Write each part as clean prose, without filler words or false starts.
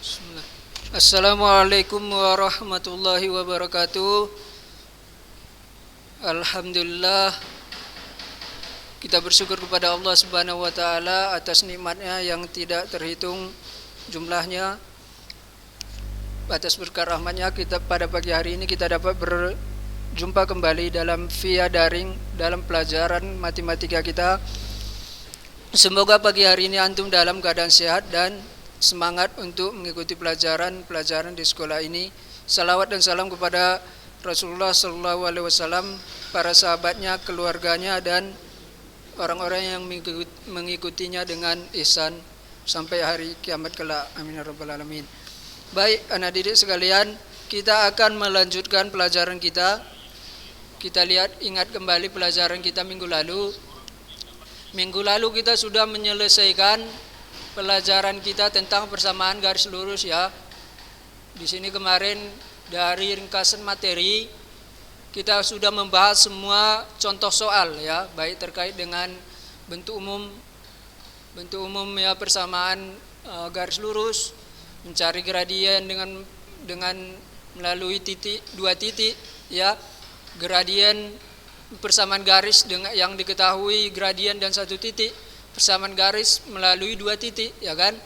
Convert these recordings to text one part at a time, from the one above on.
Bismillah. Assalamualaikum warahmatullahi wabarakatuh. Alhamdulillah, kita bersyukur kepada Allah Subhanahu wa taala atas nikmatnya yang tidak terhitung jumlahnya. Atas berkat rahmatnya kita pada pagi hari ini kita dapat berjumpa kembali dalam via daring dalam pelajaran matematika kita. Semoga pagi hari ini antum dalam keadaan sehat dan semangat untuk mengikuti pelajaran di sekolah ini. Salawat dan salam kepada Rasulullah Sallallahu Alaihi Wasallam, para sahabatnya, keluarganya, dan orang-orang yang mengikutinya dengan ihsan sampai hari kiamat kelak. Amin ya rabbal alamin. Baik, anak didik sekalian, kita akan melanjutkan pelajaran kita. Kita ingat kembali pelajaran kita minggu lalu. Minggu lalu kita sudah menyelesaikan pelajaran kita tentang persamaan garis lurus ya. Di sini kemarin dari ringkasan materi kita sudah membahas semua contoh soal ya, baik terkait dengan bentuk umum ya, persamaan garis lurus, mencari gradien dengan melalui dua titik ya, gradien persamaan garis dengan yang diketahui gradien dan satu titik, persamaan garis melalui dua titik ya kan.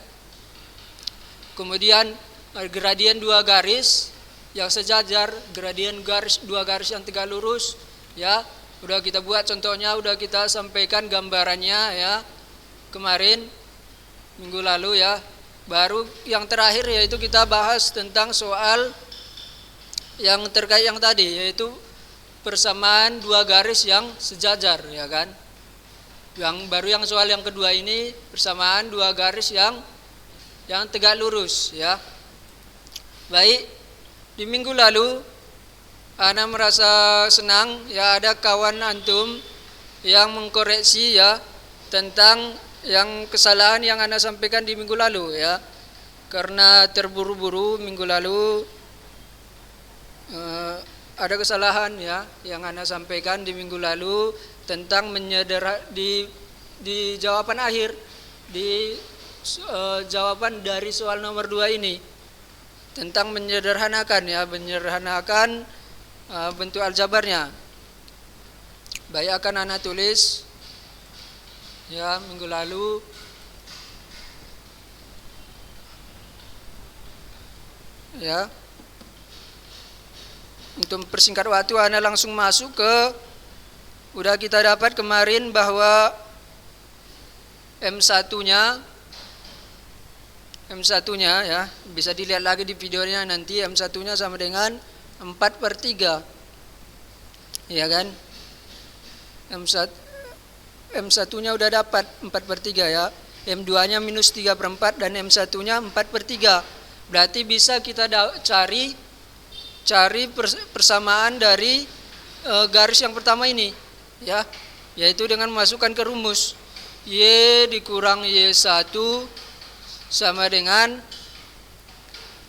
Kemudian gradien dua garis yang sejajar, gradien dua garis yang tegak lurus ya, udah kita buat contohnya, udah kita sampaikan gambarannya ya kemarin minggu lalu ya. Baru yang terakhir yaitu kita bahas tentang soal yang terkait yang tadi, yaitu persamaan dua garis yang sejajar ya kan. Yang soal yang kedua ini persamaan dua garis yang tegak lurus ya. Baik, di minggu lalu ana merasa senang ya, ada kawan antum yang mengkoreksi ya tentang yang kesalahan yang ana sampaikan di minggu lalu ya. Karena terburu-buru minggu lalu ada kesalahan ya yang ana sampaikan di minggu lalu tentang di jawaban akhir, di jawaban dari soal nomor 2 ini tentang menyederhanakan bentuk aljabarnya. Baik, akan ana tulis ya minggu lalu ya. Untuk persingkat waktu, ana langsung masuk ke, udah kita dapat kemarin bahwa M1-nya ya, bisa dilihat lagi di videonya nanti, M1-nya sama dengan 4/3 ya kan. M1-nya udah dapat 4/3 ya, M2-nya minus 3/4 dan M1-nya 4/3. Berarti bisa kita cari persamaan dari garis yang pertama ini ya, yaitu dengan memasukkan ke rumus Y dikurang Y1 sama dengan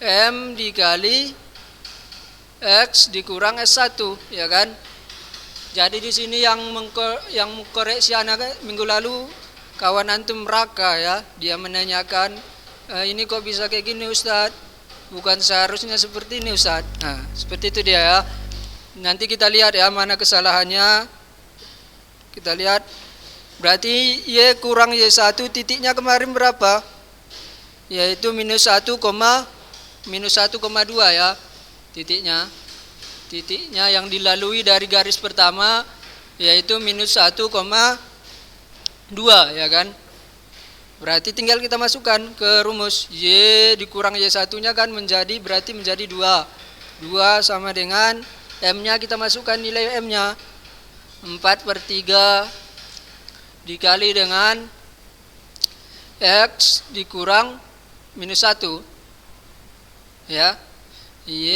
M dikali X dikurang S1 ya kan. Jadi di sini yang mengkoreksi anak minggu lalu kawan antum Raka ya, dia menanyakan ini kok bisa kayak gini Ustadz, bukan seharusnya seperti ini Ustadz. Nah seperti itu dia ya. Nanti kita lihat ya mana kesalahannya. Kita lihat, berarti Y kurang Y1 titiknya kemarin berapa? Yaitu minus 1,2 ya titiknya yang dilalui dari garis pertama, yaitu minus 1,2 ya kan. Berarti tinggal kita masukkan ke rumus Y dikurang Y1-nya kan berarti menjadi 2 sama dengan M-nya, kita masukkan nilai M-nya 4/3 dikali dengan X dikurang minus 1 ya. Y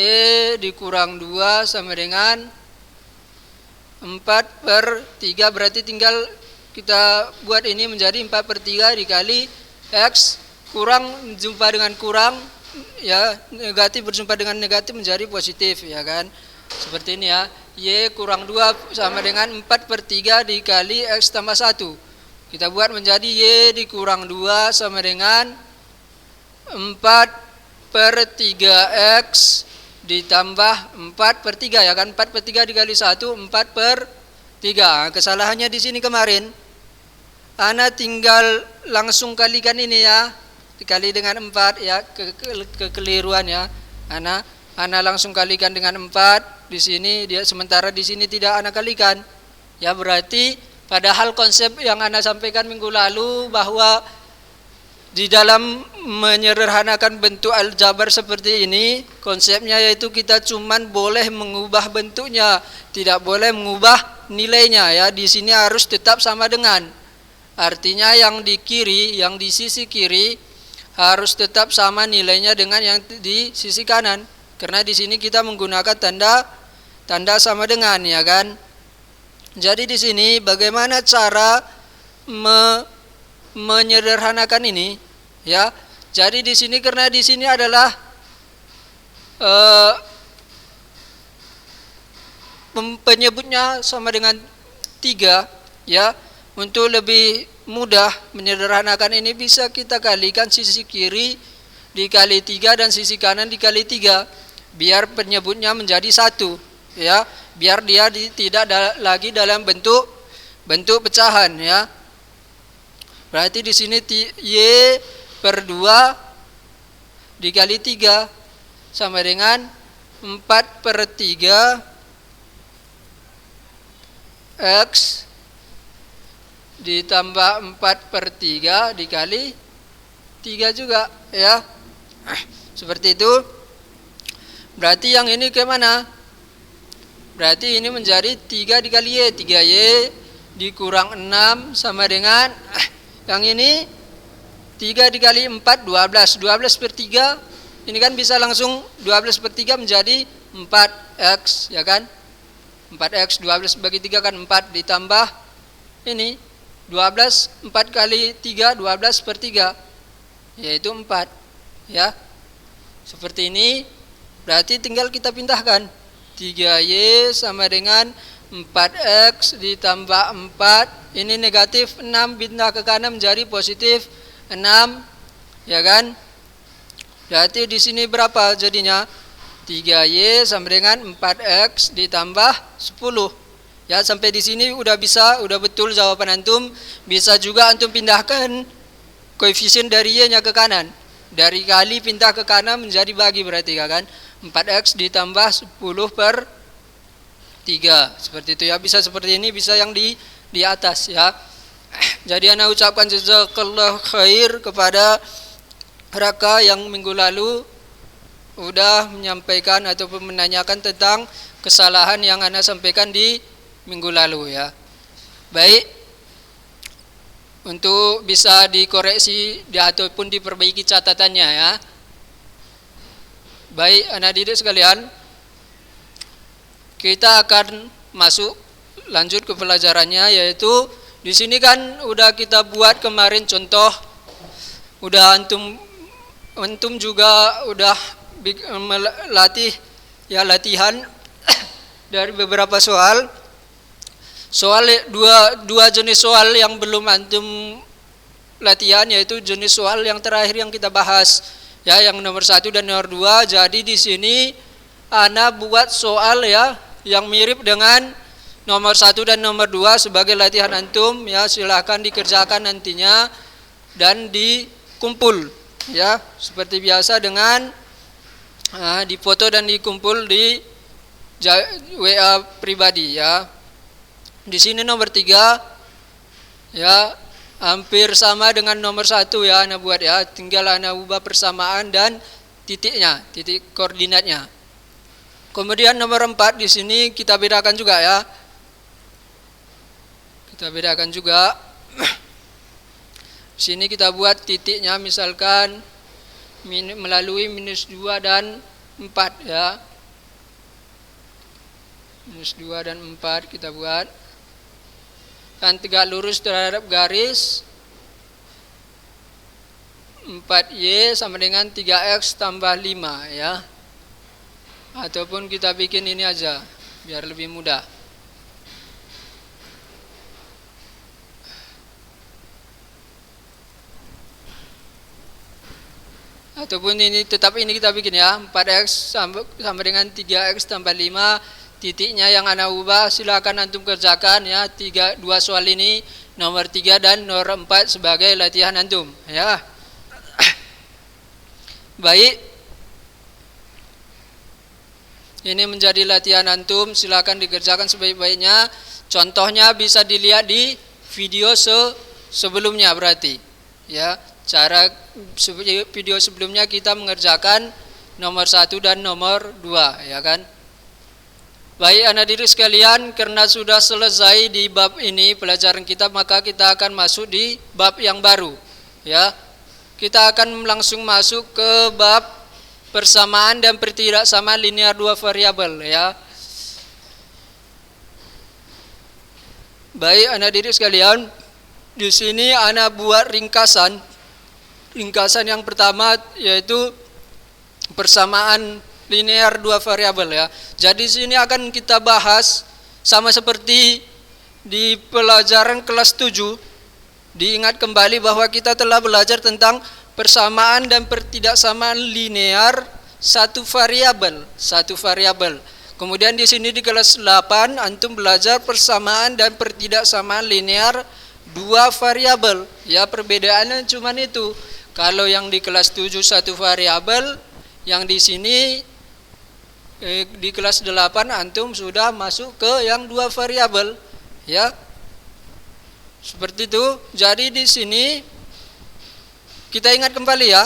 dikurang 2 sama dengan 4/3, berarti tinggal kita buat ini menjadi 4/3 dikali X kurang jumpa dengan kurang ya, negatif berjumpa dengan negatif menjadi positif ya kan. Seperti ini ya, Y kurang 2 sama dengan 4/3 dikali X tambah 1. Kita buat menjadi Y dikurang 2 sama dengan 4 per 3x ditambah 4 per 3 ya kan, 4 per 3 dikali 1 4 per 3. Kesalahannya di sini kemarin ana tinggal langsung kalikan ini ya, dikali dengan 4 ya, kekeliruan ya. Ana langsung kalikan dengan 4 di sini, dia sementara di sini tidak ana kalikan. Ya berarti padahal konsep yang ana sampaikan minggu lalu bahwa di dalam menyederhanakan bentuk aljabar seperti ini, konsepnya yaitu kita cuman boleh mengubah bentuknya, tidak boleh mengubah nilainya ya. Di sini harus tetap sama dengan. Artinya yang di kiri, yang di sisi kiri harus tetap sama nilainya dengan yang di sisi kanan. Karena di sini kita menggunakan tanda sama dengan ya kan. Jadi di sini bagaimana cara menyederhanakan ini ya. Jadi di sini karena di sini adalah penyebutnya sama dengan 3 ya. Untuk lebih mudah menyederhanakan ini bisa kita kalikan sisi kiri dikali 3 dan sisi kanan dikali 3 biar penyebutnya menjadi 1 ya. Biar dia tidak lagi dalam bentuk pecahan ya. Berarti di sini Y per 2 dikali 3 sama dengan 4 per 3 X ditambah 4 per 3 dikali 3 juga ya. Seperti itu. Berarti yang ini ke mana? Berarti ini menjadi 3 dikali Y, 3Y dikurang 6 sama dengan yang ini 3 dikali 4 12, 12 per 3 ini kan bisa langsung 12 per 3 menjadi 4x ya kan. 4x 12 bagi 3 kan 4 ditambah ini 12 4 kali 3 12 per 3 yaitu 4 ya. Seperti ini. Berarti tinggal kita pindahkan 3Y sama dengan 4x ditambah 4 ini negatif 6 pindah ke kanan menjadi positif 6 ya kan. Berarti di sini berapa jadinya? 3Y sama dengan 4x ditambah 10. Ya sampai di sini udah betul jawaban antum. Bisa juga antum pindahkan koefisien dari Y-nya ke kanan. Dari kali pindah ke kanan menjadi bagi berarti ya kan. 4x ditambah 10 per 3. Seperti itu ya. Bisa seperti ini, bisa yang di atas ya. Jadi ana ucapkan jazakallah khair kepada Raka yang minggu lalu udah menyampaikan ataupun menanyakan tentang kesalahan yang ana sampaikan di minggu lalu ya. Baik, untuk bisa dikoreksi ataupun diperbaiki catatannya ya. Baik anak didik sekalian, kita akan lanjut ke pelajarannya, yaitu di sini kan udah kita buat kemarin contoh, udah antum juga udah latihan dari beberapa soal dua jenis soal yang belum antum latihan, yaitu jenis soal yang terakhir yang kita bahas ya, yang nomor 1 dan nomor 2. Jadi di sini ana buat soal ya yang mirip dengan nomor 1 dan nomor 2 sebagai latihan antum ya. Silahkan dikerjakan nantinya dan dikumpul ya seperti biasa dengan dipoto dan dikumpul di WA pribadi ya. Di sini nomor 3 ya hampir sama dengan nomor 1 ya ana buat ya, tinggal ana ubah persamaan dan titiknya, titik koordinatnya. Kemudian nomor 4 di sini kita bedakan juga ya. Kita bedakan juga. Di sini kita buat titiknya misalkan melalui -2 dan 4 ya. -2 dan 4 kita buat. Dan tegak lurus terhadap garis 4Y sama dengan 3X tambah 5 ya. Ataupun kita bikin ini aja biar lebih mudah. ataupun ini tetap ini kita bikin ya, 4x sama dengan 3x tambah 5, titiknya yang ana ubah silakan antum kerjakan ya. 2 soal ini nomor 3 dan nomor 4 sebagai latihan antum ya. Baik, ini menjadi latihan antum, silakan dikerjakan sebaik-baiknya. Contohnya bisa dilihat di video sebelumnya berarti ya. Cara video sebelumnya kita mengerjakan nomor 1 dan nomor 2 ya kan. Baik anak didik sekalian, karena sudah selesai di bab ini pelajaran kita, maka kita akan masuk di bab yang baru ya. Kita akan langsung masuk ke bab persamaan dan pertidaksamaan linear 2 variabel ya. Baik anak didik sekalian, di sini ana buat ringkasan. Ringkasan yang pertama yaitu persamaan linear 2 variabel ya. Jadi sini akan kita bahas sama seperti di pelajaran kelas 7. Diingat kembali bahwa kita telah belajar tentang persamaan dan pertidaksamaan linear satu variabel. Kemudian di sini di kelas 8 antum belajar persamaan dan pertidaksamaan linear 2 variabel. Ya, perbedaannya cuma itu. Kalau yang di kelas 7 satu variabel, yang di sini di kelas 8 antum sudah masuk ke yang 2 variabel ya. Seperti itu. Jadi di sini kita ingat kembali ya.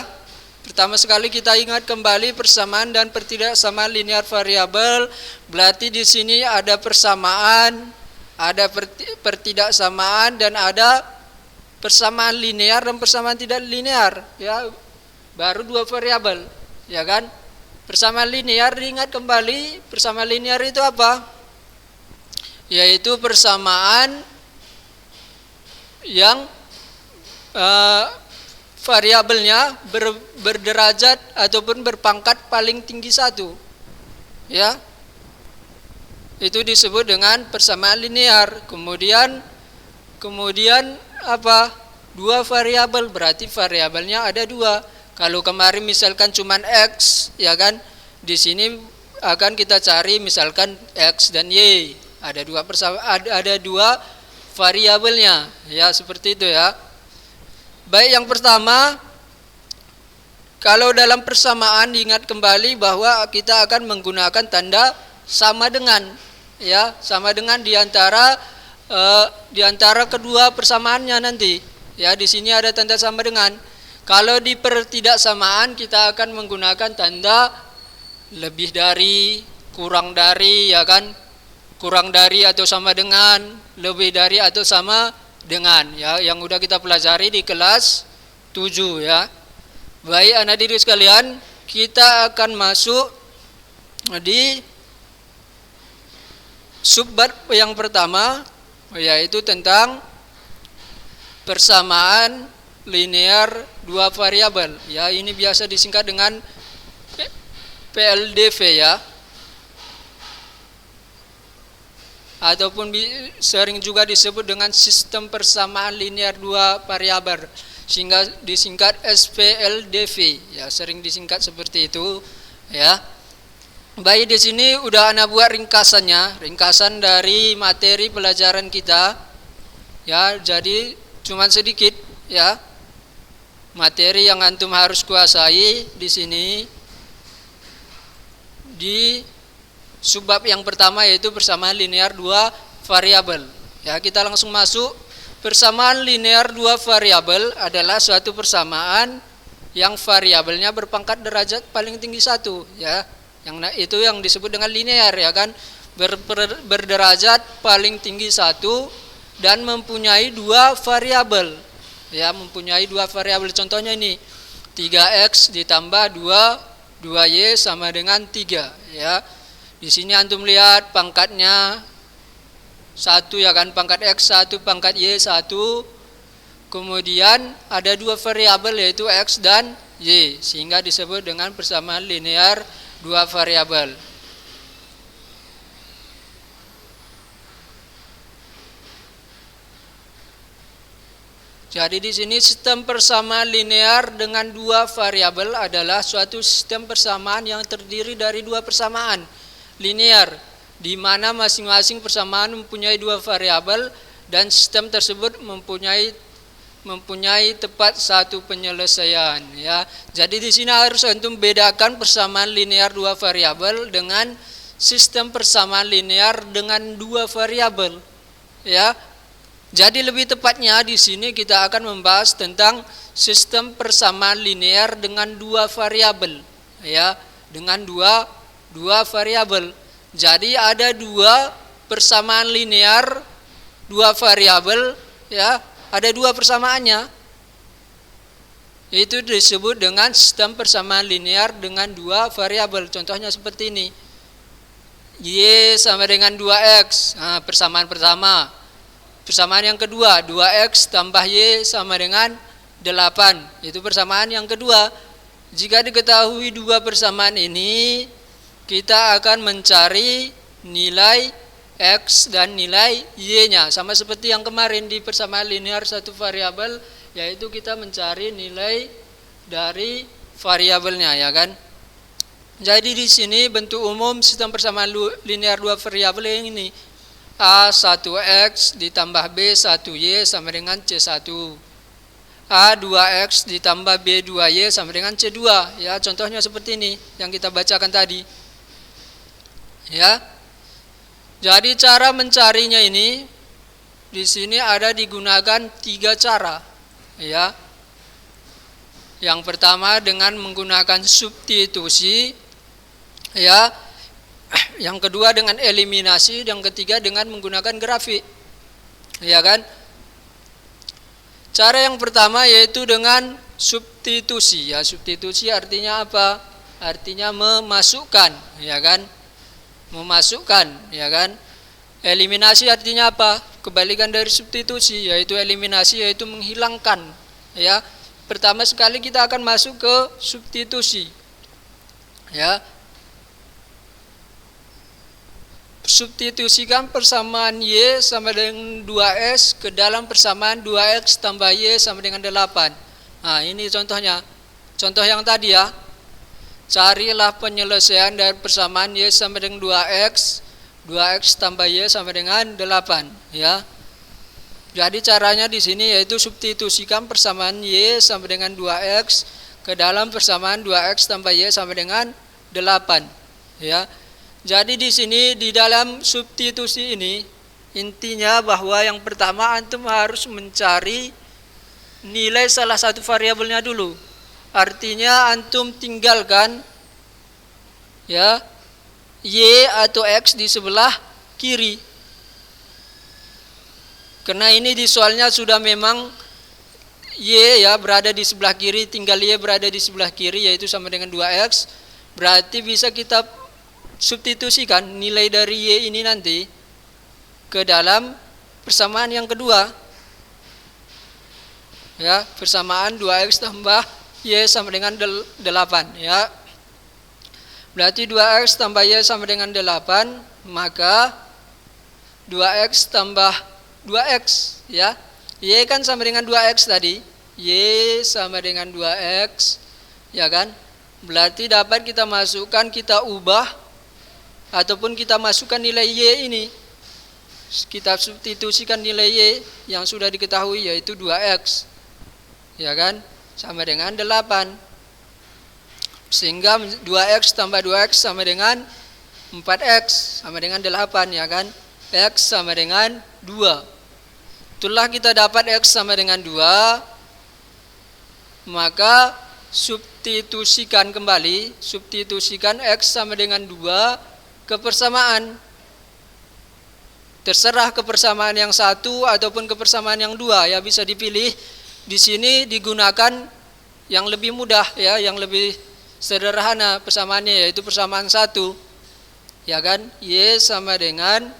Pertama sekali kita ingat kembali persamaan dan pertidaksamaan linear variabel. Berarti di sini ada persamaan, ada pertidaksamaan, dan ada persamaan linear dan persamaan tidak linear ya. Baru 2 variabel ya kan. Persamaan linear, diingat kembali, persamaan linear itu apa? Yaitu persamaan yang variabelnya berderajat ataupun berpangkat paling tinggi 1 ya. Itu disebut dengan persamaan linear. Kemudian apa? 2 variabel, berarti variabelnya ada 2. Kalau kemarin misalkan cuman x ya kan, di sini akan kita cari misalkan x dan y. Ada 2 variabelnya ya, seperti itu ya. Baik, yang pertama, kalau dalam persamaan ingat kembali bahwa kita akan menggunakan tanda sama dengan ya, sama dengan di antara kedua persamaannya nanti ya. Di sini ada tanda sama dengan. Kalau di pertidaksamaan kita akan menggunakan tanda lebih dari, kurang dari ya kan. Kurang dari atau sama dengan, lebih dari atau sama dengan ya, yang udah kita pelajari di kelas 7 ya. Baik anak didik sekalian, kita akan masuk di subbab yang pertama, yaitu tentang persamaan linear 2 variabel ya. Ini biasa disingkat dengan PLDV ya, ataupun sering juga disebut dengan sistem persamaan linear 2 variabel, sehingga disingkat SPLDV ya, sering disingkat seperti itu ya. Baik, di sini udah ana buat ringkasannya, ringkasan dari materi pelajaran kita ya. Jadi cuman sedikit ya materi yang antum harus kuasai di sini di subbab yang pertama, yaitu persamaan linear 2 variabel ya. Kita langsung masuk. Persamaan linear 2 variabel adalah suatu persamaan yang variabelnya berpangkat derajat paling tinggi 1 ya. Itu yang disebut dengan linear ya kan. Berderajat paling tinggi 1 dan mempunyai 2 variabel ya, mempunyai 2 variabel. Contohnya ini 3x ditambah 2y sama dengan 3 ya. Di sini antum lihat pangkatnya 1 ya kan, pangkat x 1, pangkat y 1. Kemudian ada 2 variabel yaitu x dan y, sehingga disebut dengan persamaan linear 2 variabel. Jadi di sini sistem persamaan linear dengan dua variabel adalah suatu sistem persamaan yang terdiri dari dua persamaan linear, di mana masing-masing persamaan mempunyai dua variabel dan sistem tersebut mempunyai tepat satu penyelesaian, ya. Jadi di sini harus antum bedakan persamaan linear dua variabel dengan sistem persamaan linear dengan dua variabel, ya. Jadi lebih tepatnya di sini kita akan membahas tentang sistem persamaan linear dengan dua variabel, ya, dengan dua variabel. Jadi ada dua persamaan linear, dua variabel, ya, ada dua persamaannya. Itu disebut dengan sistem persamaan linear dengan dua variabel. Contohnya seperti ini. Y sama dengan 2X. Nah, persamaan pertama. Persamaan yang kedua, 2X tambah Y sama dengan 8. Itu persamaan yang kedua. Jika diketahui dua persamaan ini, kita akan mencari nilai X dan nilai Y-nya. Sama seperti yang kemarin di persamaan linear satu variabel, yaitu kita mencari nilai dari variabelnya, ya kan? Jadi di sini bentuk umum sistem persamaan linear dua variabel yang ini. A1X ditambah B1Y sama dengan C1. A2X ditambah B2Y sama dengan C2. Ya, contohnya seperti ini yang kita bacakan tadi. Ya. Jadi cara mencarinya ini di sini ada digunakan tiga cara. Ya. Yang pertama dengan menggunakan substitusi. Ya. Yang kedua dengan eliminasi, yang ketiga dengan menggunakan grafik. Ya kan? Cara yang pertama yaitu dengan substitusi. Ya, substitusi artinya apa? Artinya memasukkan, ya kan? Memasukkan, ya kan? Eliminasi artinya apa? Kebalikan dari substitusi, yaitu eliminasi, yaitu menghilangkan. Ya. Pertama sekali kita akan masuk ke substitusi. Ya. Substitusikan persamaan Y sama dengan 2S ke dalam persamaan 2X tambah Y sama dengan 8. Nah, ini contohnya. Contoh yang tadi, ya. Carilah penyelesaian dari persamaan Y sama dengan 2X, 2X tambah Y sama dengan 8, ya. Jadi caranya di sini yaitu substitusikan persamaan Y sama dengan 2X ke dalam persamaan 2X tambah Y sama dengan 8, ya. Jadi di sini di dalam substitusi ini intinya bahwa yang pertama antum harus mencari nilai salah satu variabelnya dulu. Artinya antum tinggalkan, ya, Y atau X di sebelah kiri. Karena ini di soalnya sudah memang Y, ya, berada di sebelah kiri, tinggal Y berada di sebelah kiri, yaitu sama dengan 2X. Berarti bisa kita substitusikan nilai dari Y ini nanti ke dalam persamaan yang kedua, ya, persamaan 2X tambah Y sama dengan 8, ya. Berarti 2X tambah Y sama dengan 8, maka 2X tambah 2X, ya. Y kan sama dengan 2X tadi, Y sama dengan 2X, ya kan. Berarti dapat kita masukkan, kita ubah ataupun kita masukkan nilai Y ini. Kita substitusikan nilai Y yang sudah diketahui yaitu 2X. Ya kan? Sama dengan 8. Sehingga 2X tambah 2X sama dengan 4X sama dengan 8, ya kan? X sama dengan 2. Itulah kita dapat X sama dengan 2. Maka substitusikan kembali, substitusikan X sama dengan 2 ke persamaan. Terserah ke persamaan yang satu ataupun ke persamaan yang dua, ya, bisa dipilih. Di sini digunakan yang lebih mudah, ya, yang lebih sederhana persamaannya, yaitu persamaan 1. Ya kan? Y sama dengan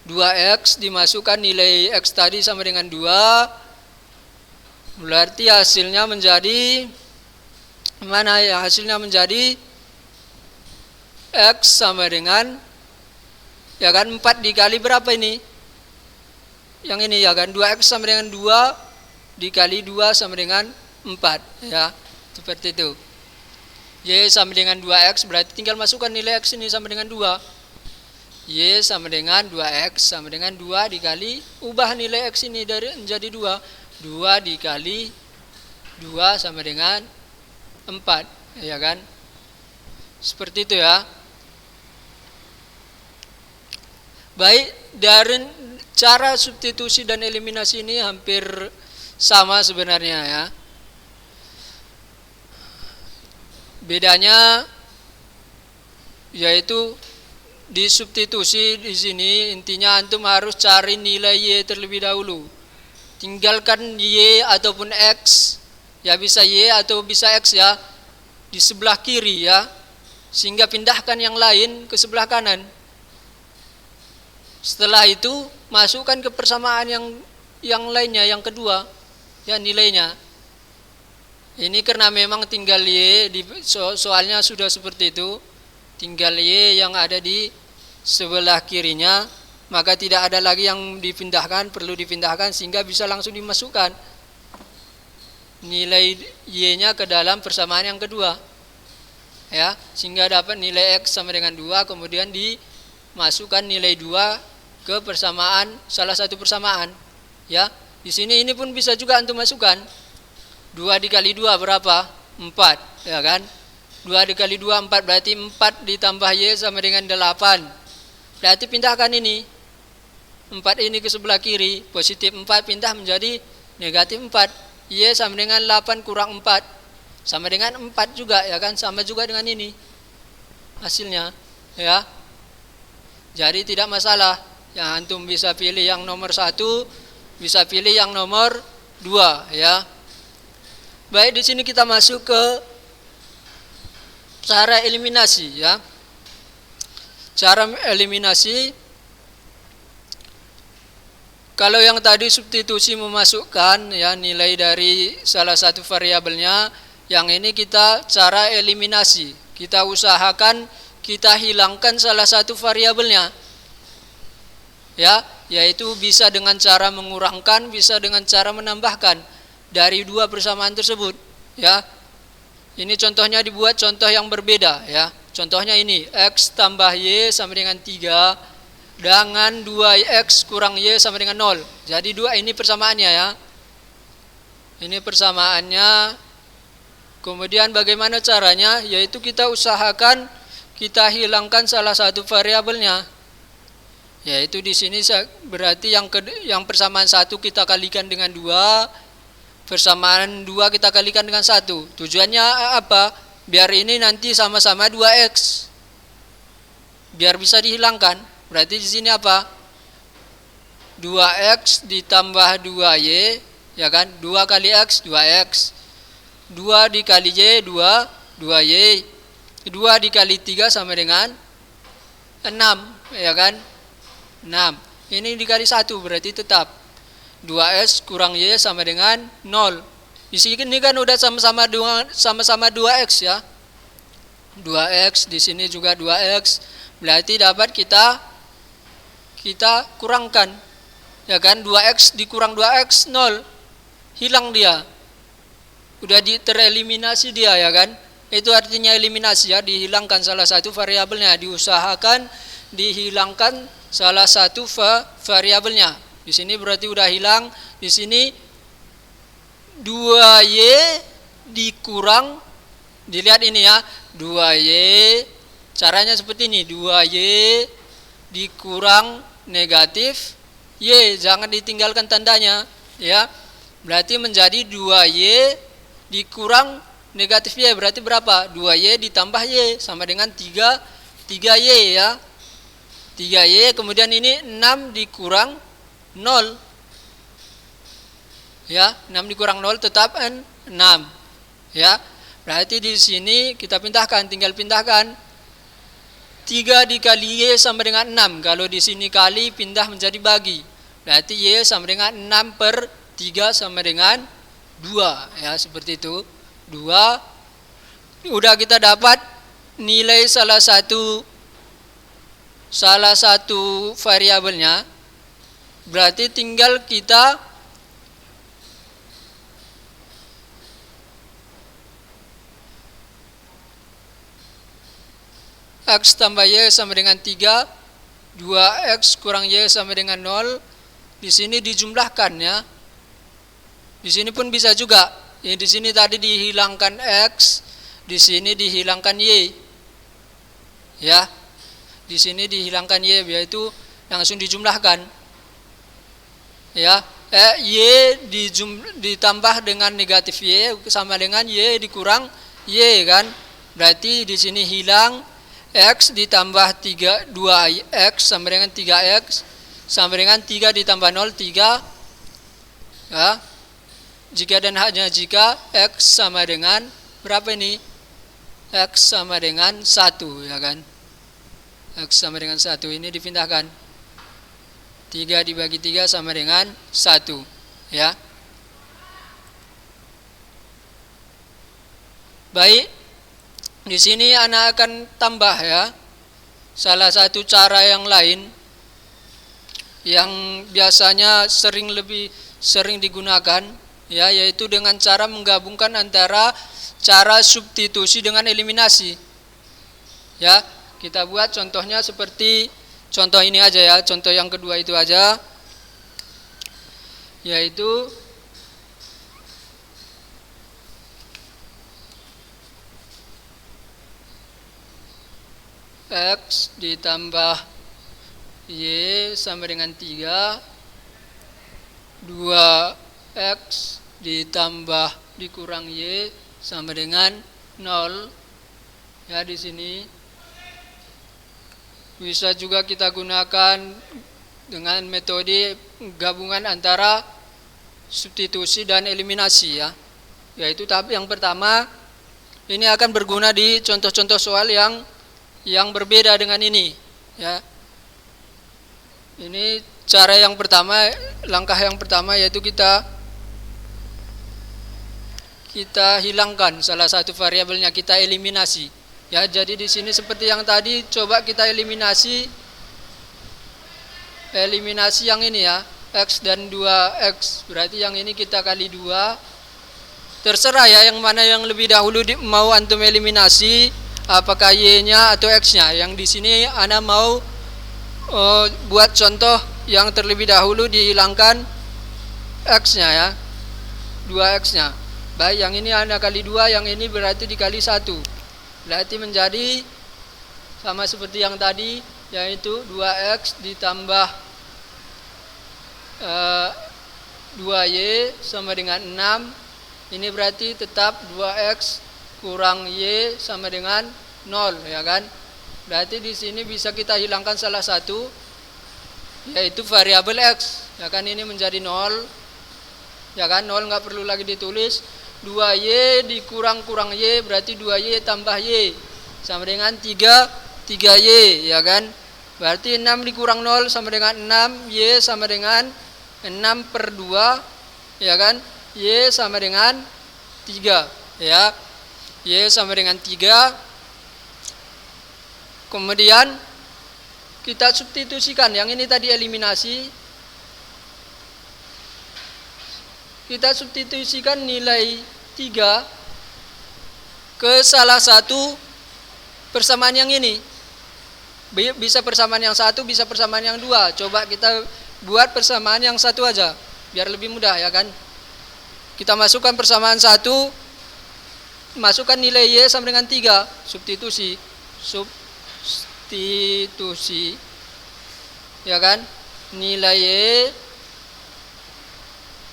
2X dimasukkan nilai X tadi sama dengan 2. Berarti hasilnya menjadi mana, ya? Hasilnya menjadi X sama dengan, ya kan, 4 dikali berapa ini? Yang ini, ya kan, 2X sama dengan 2 dikali 2 sama dengan 4 ya. Seperti itu. Y sama dengan 2X, berarti tinggal masukkan nilai X ini sama dengan 2. Y sama dengan 2X sama dengan 2 dikali, ubah nilai X ini dari menjadi 2. 2 dikali 2 sama dengan 4, ya kan? Seperti itu ya. Baik, dari cara substitusi dan eliminasi ini hampir sama sebenarnya ya. Bedanya yaitu di substitusi di sini intinya antum harus cari nilai Y terlebih dahulu. Tinggalkan Y ataupun X, ya bisa Y atau bisa X ya, di sebelah kiri ya, sehingga pindahkan yang lain ke sebelah kanan. Setelah itu masukkan ke persamaan yang lainnya, yang kedua ya nilainya. Ini karena memang tinggal Y soalnya sudah seperti itu, tinggal Y yang ada di sebelah kirinya, maka tidak ada lagi yang dipindahkan, perlu dipindahkan sehingga bisa langsung dimasukkan nilai Y-nya ke dalam persamaan yang kedua ya, sehingga dapat nilai X sama dengan 2, kemudian dimasukkan nilai 2 ke persamaan, salah satu persamaan ya. Di sini ini pun bisa juga antum masukkan 2 dikali 2 berapa? 4 ya kan. 2 dikali 2 4, berarti 4 ditambah Y sama dengan 8. Berarti pindahkan ini 4 ini ke sebelah kiri, positif 4 pindah menjadi negatif 4. Y sama dengan 8 kurang 4 sama dengan 4 juga ya kan, sama juga dengan ini hasilnya ya. Jadi tidak masalah ya, antum bisa pilih yang nomor 1, bisa pilih yang nomor 2 ya. Baik, di sini kita masuk ke cara eliminasi ya. Cara eliminasi, kalau yang tadi substitusi memasukkan ya nilai dari salah satu variabelnya, yang ini kita cara eliminasi. Kita usahakan kita hilangkan salah satu variabelnya. Ya, yaitu bisa dengan cara mengurangkan, bisa dengan cara menambahkan dari dua persamaan tersebut ya. Ini contohnya dibuat contoh yang berbeda ya. Contohnya ini, X tambah Y sama dengan 3 dengan 2X kurang Y sama dengan 0. Jadi 2 ini persamaannya ya. Ini persamaannya. Kemudian bagaimana caranya? Yaitu kita usahakan kita hilangkan salah satu variabelnya. Yaitu di sini berarti yang persamaan 1 kita kalikan dengan 2, persamaan 2 kita kalikan dengan 1. Tujuannya apa? Biar ini nanti sama-sama 2X. Biar bisa dihilangkan. Berarti di sini apa? 2X ditambah 2Y, ya kan? 2 kali X, 2X. 2 dikali Y, 2Y. 2 dikali 3 sama dengan 6, ya kan? 6. Ini dikali 1 berarti tetap 2S kurang Y sama dengan 0. Di sini kan udah sama-sama 2X ya. 2X, di sini juga 2X. Berarti dapat kita kurangkan. Ya kan? 2X dikurang 2X 0. Hilang dia. Udah tereliminasi dia ya kan? Itu artinya eliminasi ya, dihilangkan salah satu variabelnya, diusahakan dihilangkan salah satu variabelnya. Di sini berarti udah hilang. Di sini 2Y dikurang, dilihat ini ya, 2Y caranya seperti ini, 2Y dikurang negatif Y, jangan ditinggalkan tandanya ya. Berarti menjadi 2Y dikurang negatif Y, berarti berapa? 2Y ditambah Y sama dengan 3Y ya. 3Y, kemudian ini 6 dikurang 0 ya, 6 dikurang 0 tetap 6 ya. Berarti di sini kita pindahkan, tinggal pindahkan 3 dikali Y sama dengan 6. Kalau di sini kali, pindah menjadi bagi, berarti Y sama dengan 6 per 3 sama dengan 2 ya, seperti itu. 2 udah kita dapat nilai salah satu variabelnya. Berarti tinggal kita X tambah Y sama dengan 3, 2X kurang Y sama dengan 0. Di sini dijumlahkan ya. Di sini pun bisa juga. Ya, di sini tadi dihilangkan X, di sini dihilangkan Y. Ya. Di sini dihilangkan Y, yaitu langsung dijumlahkan. Ya. Y ditambah dengan negatif Y sama dengan Y dikurang Y kan. Berarti di sini hilang X ditambah 2X sama dengan 3X sama dengan 3 ditambah 0, 3 ya. Jika dan hanya jika X sama dengan berapa ini? X sama dengan 1 ya kan. X sama dengan 1 ini dipindahkan, 3 dibagi 3 sama dengan 1 ya. Baik, di sini anak akan tambah ya. Salah satu cara yang lain yang biasanya lebih sering digunakan ya, yaitu dengan cara menggabungkan antara cara substitusi dengan eliminasi. Ya, kita buat contohnya seperti contoh ini aja ya, contoh yang kedua itu aja, yaitu X ditambah Y sama dengan 3, 2X ditambah dikurang Y sama dengan 0. Ya, di sini bisa juga kita gunakan dengan metode gabungan antara substitusi dan eliminasi ya. Yaitu tahap yang pertama ini akan berguna di contoh-contoh soal yang berbeda dengan ini ya. Ini cara yang pertama, langkah yang pertama yaitu kita hilangkan salah satu variabelnya, kita eliminasi ya. Jadi di sini seperti yang tadi, coba kita eliminasi yang ini ya, X dan 2X, berarti yang ini kita kali 2. Terserah ya yang mana yang lebih dahulu mau antum eliminasi, apakah Y-nya atau X-nya. Yang di sini ana mau buat contoh yang terlebih dahulu dihilangkan X-nya ya, 2X-nya. Baik, yang ini ana kali 2, yang ini berarti dikali 1. Berarti menjadi sama seperti yang tadi, yaitu 2X ditambah 2Y sama dengan 6. Ini berarti tetap 2X kurang Y sama dengan 0 ya kan. Berarti di sini bisa kita hilangkan salah satu, yaitu variabel X ya kan. Ini menjadi 0 ya kan, 0 nggak perlu lagi ditulis. 2Y dikurang Y berarti 2Y tambah Y sama dengan 3Y ya kan. Berarti 6 dikurang 0 sama dengan 6, Y sama dengan 6/2 ya kan. Y sama dengan 3 ya. Y sama dengan 3. Kemudian kita substitusikan, yang ini tadi eliminasi, kita substitusikan nilai 3 ke salah satu persamaan yang ini. Bisa persamaan yang 1, bisa persamaan yang 2. Coba kita buat persamaan yang 1 aja, biar lebih mudah ya kan. Kita masukkan persamaan 1, masukkan nilai Y sama dengan 3, substitusi ya kan. Nilai Y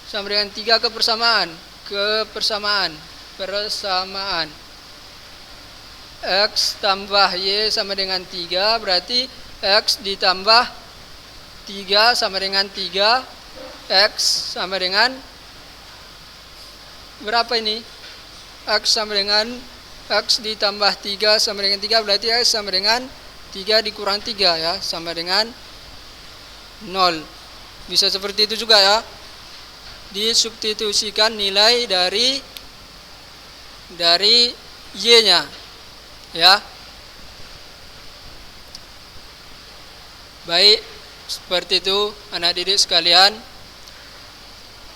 sama dengan 3 ke persamaan X tambah Y sama dengan 3, berarti X ditambah 3 sama dengan 3, X sama dengan berapa ini? X sama dengan X ditambah 3 sama dengan 3, berarti X sama dengan 3 dikurang 3 ya, sama dengan 0. Bisa seperti itu juga ya. Disubstitusikan nilai dari Y-nya ya. Baik, seperti itu anak didik sekalian.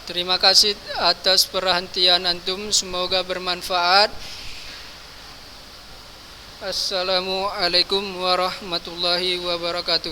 Terima kasih atas perhatian antum, semoga bermanfaat. Assalamualaikum warahmatullahi wabarakatuh.